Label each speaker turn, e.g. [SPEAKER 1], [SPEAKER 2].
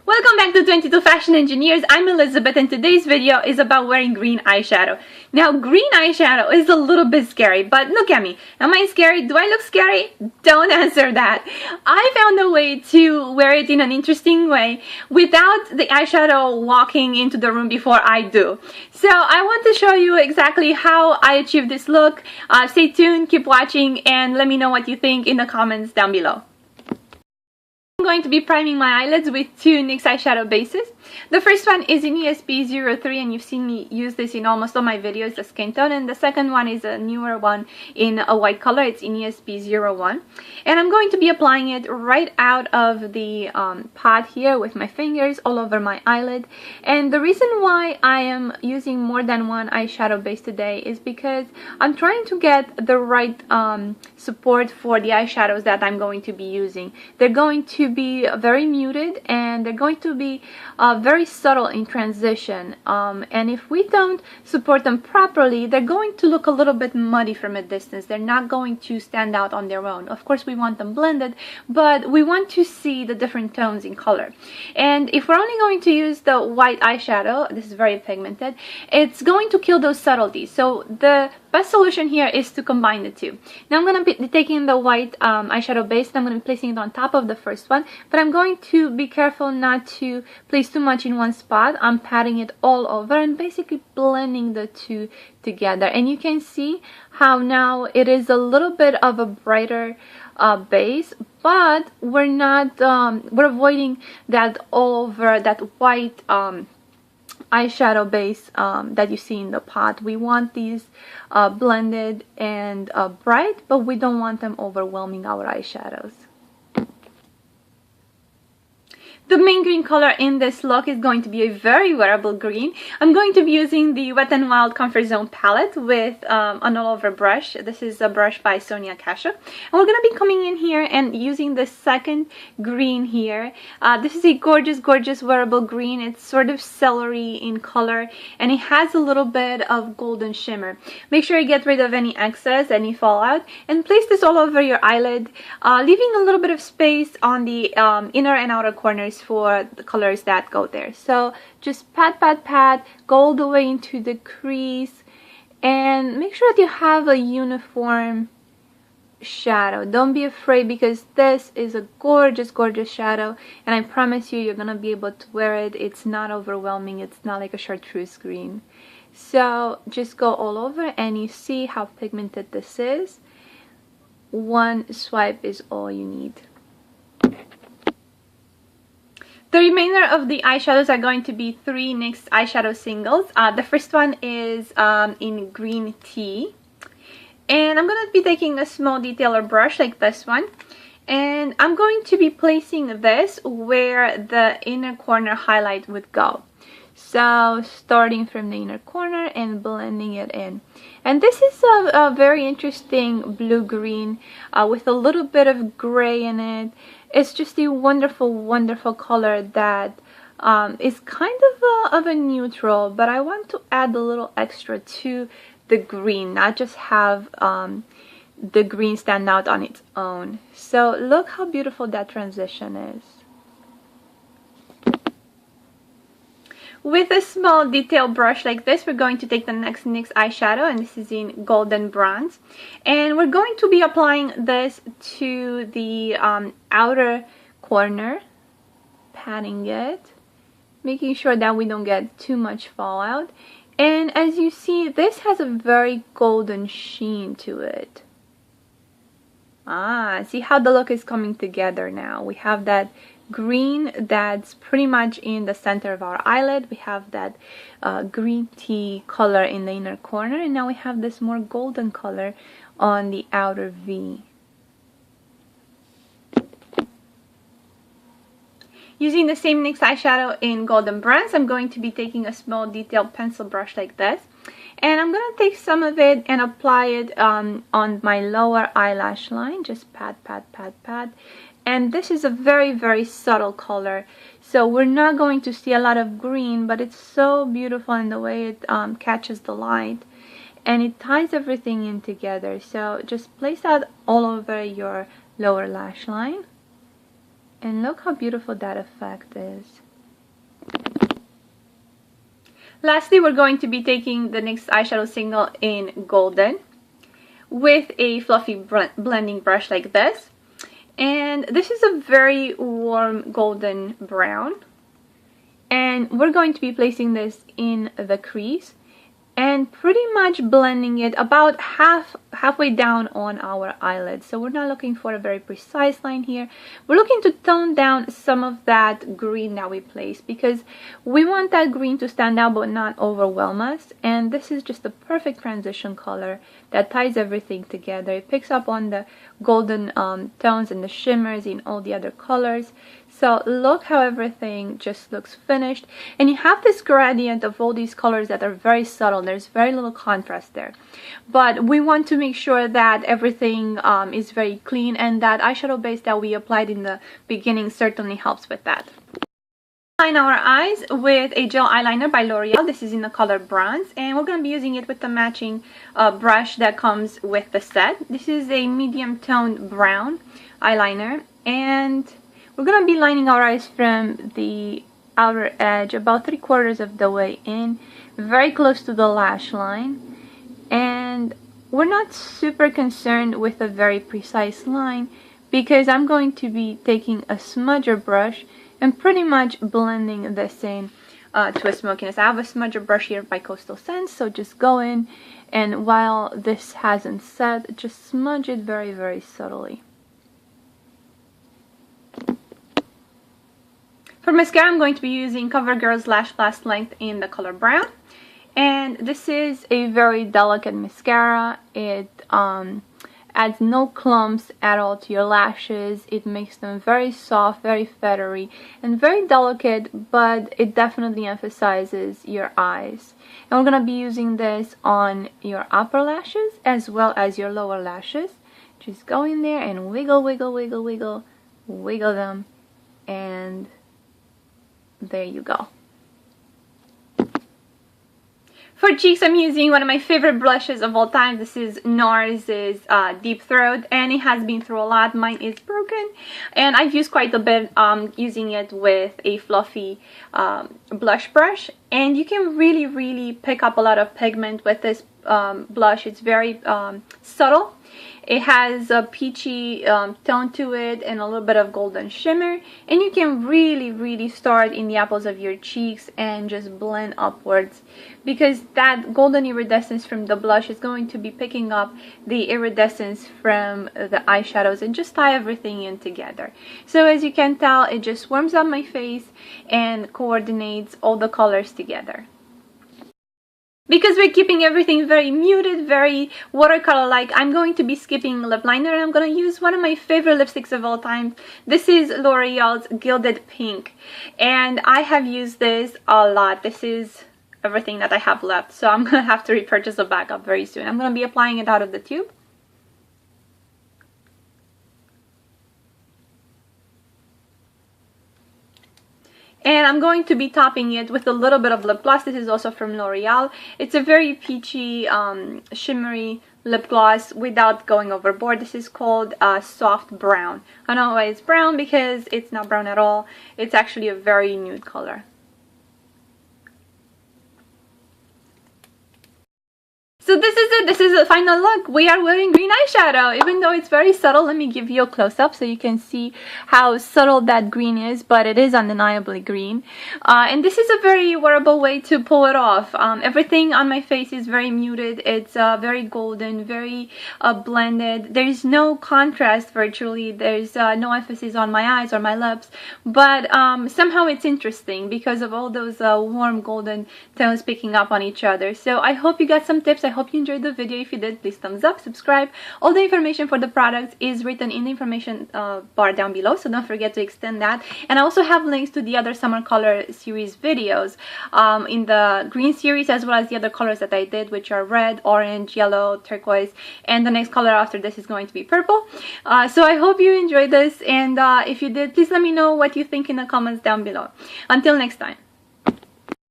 [SPEAKER 1] Welcome back to 22 Fashion Engineers. I'm Elizabeth and today's video is about wearing green eyeshadow. Now, green eyeshadow is a little bit scary, but look at me. Am I scary? Do I look scary? Don't answer that. I found a way to wear it in an interesting way without the eyeshadow walking into the room before I do. So I want to show you exactly how I achieved this look. Stay tuned, keep watching, and let me know what you think in the comments down below. I'm going to be priming my eyelids with two NYX eyeshadow bases. The first one is in ESP03 and you've seen me use this in almost all my videos, the skin tone, and the second one is a newer one in a white color. It's in ESP01 and I'm going to be applying it right out of the pot here with my fingers all over my eyelid. And the reason why I am using more than one eyeshadow base today is because I'm trying to get the right support for the eyeshadows that I'm going to be using. They're going to be very muted and they're going to be very subtle in transition, and if we don't support them properly, they're going to look a little bit muddy from a distance. They're not going to stand out on their own. Of course, we want them blended, but we want to see the different tones in color. And if we're only going to use the white eyeshadow, this is very pigmented, it's going to kill those subtleties. So the best solution here is to combine the two. Now I'm going to be taking the white eyeshadow base and I'm going to be placing it on top of the first one, but I'm going to be careful not to place too much in one spot. I'm patting it all over and basically blending the two together. And you can see how now it is a little bit of a brighter base, but we're not we're avoiding that all over that white eyeshadow base that you see in the pot. We want these blended and bright, but we don't want them overwhelming our eyeshadows. The main green color in this look is going to be a very wearable green. I'm going to be using the Wet n Wild Comfort Zone palette with an all-over brush. This is a brush by Sonia Kasha. And we're going to be coming in here and using the second green here. This is a gorgeous, gorgeous wearable green. It's sort of celery in color and it has a little bit of golden shimmer. Make sure you get rid of any excess, any fallout, and place this all over your eyelid, leaving a little bit of space on the inner and outer corners for the colors that go there. So just pat, pat, pat, go all the way into the crease and make sure that you have a uniform shadow. Don't be afraid because this is a gorgeous, gorgeous shadow and I promise you're gonna be able to wear it. It's not overwhelming. It's not like a chartreuse green. So just go all over and you see how pigmented this is. One swipe is all you need. The remainder of the eyeshadows are going to be three NYX eyeshadow singles. The first one is in green tea. And I'm going to be taking a small detailer brush like this one. And I'm going to be placing this where the inner corner highlight would go. So starting from the inner corner and blending it in. And this is a very interesting blue-green with a little bit of gray in it. It's just a wonderful, wonderful color that is kind of a neutral, but I want to add a little extra to the green, not just have the green stand out on its own. So look how beautiful that transition is. With a small detail brush like this, we're going to take the next NYX eyeshadow, and this is in Golden Bronze. And we're going to be applying this to the outer corner, patting it, making sure that we don't get too much fallout. And as you see, this has a very golden sheen to it. See how the look is coming together now. We have that green that's pretty much in the center of our eyelid. We have that green tea color in the inner corner, and now we have this more golden color on the outer V. Using the same NYX eyeshadow in Golden Bronze, I'm going to be taking a small detailed pencil brush like this. And I'm going to take some of it and apply it on my lower eyelash line. Just pat, pat, pat, pat. And this is a very, very subtle color. So we're not going to see a lot of green, but it's so beautiful in the way it catches the light. And it ties everything in together. So just place that all over your lower lash line. And look how beautiful that effect is. Lastly, we're going to be taking the NYX eyeshadow signal in Golden with a fluffy blending brush like this. And this is a very warm golden brown. And we're going to be placing this in the crease and pretty much blending it about halfway down on our eyelid. So we're not looking for a very precise line here. We're looking to tone down some of that green that we placed, because we want that green to stand out but not overwhelm us. And this is just the perfect transition color that ties everything together. It picks up on the golden tones and the shimmers in all the other colors. So look how everything just looks finished, and you have this gradient of all these colors that are very subtle. There's very little contrast there, but we want to make sure that everything is very clean, and that eyeshadow base that we applied in the beginning certainly helps with that. Line our eyes with a gel eyeliner by L'Oreal. This is in the color bronze, and we're going to be using it with the matching brush that comes with the set. This is a medium toned brown eyeliner, and we're going to be lining our eyes from the outer edge about 3/4 of the way in, very close to the lash line. And we're not super concerned with a very precise line, because I'm going to be taking a smudger brush and pretty much blending this in to a smokiness. I have a smudger brush here by Coastal Scents, so just go in, and while this hasn't set, just smudge it very, very subtly. For mascara, I'm going to be using CoverGirl's LashBlast Length in the color brown. And this is a very delicate mascara. It adds no clumps at all to your lashes. It makes them very soft, very feathery, and very delicate, but it definitely emphasizes your eyes. And we're going to be using this on your upper lashes as well as your lower lashes. Just go in there and wiggle, wiggle, wiggle, wiggle, wiggle them, and there you go. For cheeks, I'm using one of my favorite blushes of all time. This is NARS's Deep Throat, and it has been through a lot. Mine is broken, and I've used quite a bit using it with a fluffy blush brush. And you can really pick up a lot of pigment with this blush. It's very subtle. It has a peachy tone to it and a little bit of golden shimmer, and you can really start in the apples of your cheeks and just blend upwards, because that golden iridescence from the blush is going to be picking up the iridescence from the eyeshadows and just tie everything in together. So as you can tell, it just warms up my face and coordinates all the colors together. Because we're keeping everything very muted, very watercolor-like, I'm going to be skipping lip liner, and I'm going to use one of my favorite lipsticks of all time. This is L'Oreal's Gilded Pink, and I have used this a lot. This is everything that I have left, so I'm going to have to repurchase a backup very soon. I'm going to be applying it out of the tube. And I'm going to be topping it with a little bit of lip gloss. This is also from L'Oreal. It's a very peachy, shimmery lip gloss without going overboard. This is called Soft Brown. I don't know why it's brown, because it's not brown at all. It's actually a very nude color. So this is it. This is the final look. We are wearing green eyeshadow. Even though it's very subtle, let me give you a close-up so you can see how subtle that green is, but it is undeniably green. And this is a very wearable way to pull it off. Everything on my face is very muted. It's very golden, very blended. There's no contrast virtually. There's no emphasis on my eyes or my lips, but somehow it's interesting because of all those warm golden tones picking up on each other. So I hope you got some tips. I hope you enjoyed the video. If you did, please thumbs up, subscribe. All the information for the products is written in the information bar down below, so don't forget to extend that. And I also have links to the other Summer Color series videos in the green series, as well as the other colors that I did, which are red, orange, yellow, turquoise, and the next color after this is going to be purple. So I hope you enjoyed this, and if you did, please let me know what you think in the comments down below. Until next time.